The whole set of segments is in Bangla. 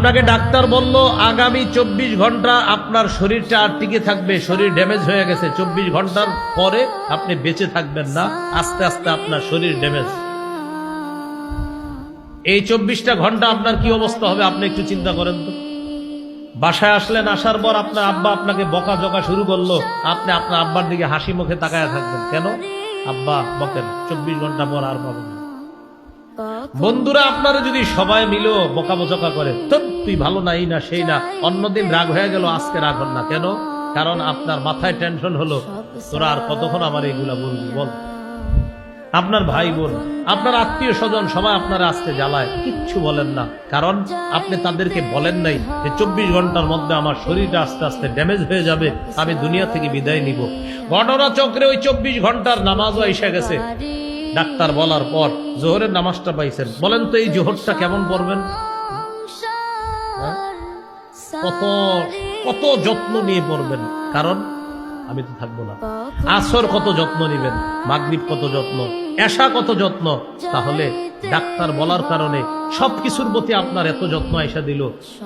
আপনাকে ডাক্তার বলল আগামী 24 ঘন্টা আপনার শরীরটা আর টিকে থাকবে, শরীর ড্যামেজ হয়ে গেছে, 24 ঘন্টার পরে আপনি বেঁচে থাকবেন না, আস্তে আস্তে আপনার শরীর ড্যামেজ। এই 24টা ঘন্টা আপনার কি অবস্থা হবে আপনি একটু চিন্তা করেন তো। বাসায় আসলেন, আসার পর আপনার আব্বা আপনাকে বকাঝকা শুরু করলো, আপনি আপনার আব্বার দিকে হাসি মুখে তাকায় থাকবেন, কেন? আব্বা বকেন, 24 ঘন্টা পর আর পাবেন না। বন্ধুরা আপনারা যদি সবাই মিলেও বকাবচকা করে, তো তুই ভালো নাই না সেই না, অন্যদিন রাগ হয়ে গেল, আজকে রাগ হন না কেন? কারণ আপনার মাথায় টেনশন হলো, তোরা আর কতক্ষণ আমার এইগুলা বলবি বল। আপনার ভাই বোন, আপনার আত্মীয় স্বজন সবাই আপনারা আজকে জ্বালায়, কিচ্ছু বলেন না, কারণ আপনি তাদেরকে বলেন নাই যে 24 ঘন্টার মধ্যে আমার শরীরটা আস্তে আস্তে ড্যামেজ হয়ে যাবে, আমি দুনিয়া থেকে বিদায় নিব। ঘটনা চক্রে ওই 24 ঘন্টার নামাজও এসে গেছে। ডাক্তার বলার পর জোহরের নামাজটা পাইছেন, বলেন তো এই জোহরটা কেমন পড়বেন? কত কত যত্ন নিয়ে পড়বেন, কারণ আমি তো থাকবো না। আসর কত যত্ন নিবেন, মাগরিব কত যত্ন, এশা কত যত্ন। তাহলে ডাক্তার বলার কারণে সবকিছুর প্রতি আপনার এত যত্ন আইসা দিল।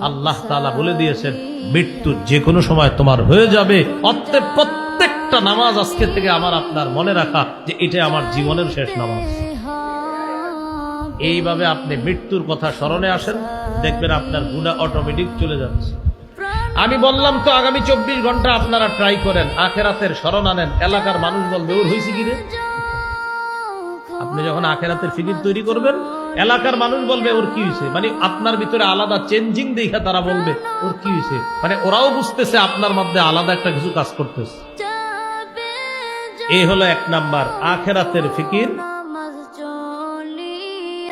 আল্লাহ তাআলা বলে দিয়েছেন মৃত্যু যে কোনো সময় তোমার হয়ে যাবে, অতএব প্রত্যেকটা নামাজ আজকে থেকে আমার আপনার মনে রাখা যে এটা আমার জীবনের শেষ নামাজ। এইভাবে আপনি মৃত্যুর কথা স্মরণে আসেন, দেখবেন আপনার গুনাহ অটোমেটিক চলে যাচ্ছে। আমি বললাম তো আগামী 24 ঘন্টা আপনারা ট্রাই করেন, আখেরাতের স্মরণ আনেন। এলাকার মানুষ বলবে ওর হয়েছে কি রে। আপনি যখন আখেরাতের ফিকির তৈরি করবেন, এলাকার মানুষ বলবে ওর কি হয়েছে, মানে আপনার ভিতরে আলাদা চেঞ্জিং দেখা তারা বলবে ওর কি হয়েছে, মানে ওরাও বুঝতেছে আপনার মধ্যে আলাদা একটা কিছু কাজ করতেছে। এই হলো 1 নাম্বার আখেরাতের ফিকির।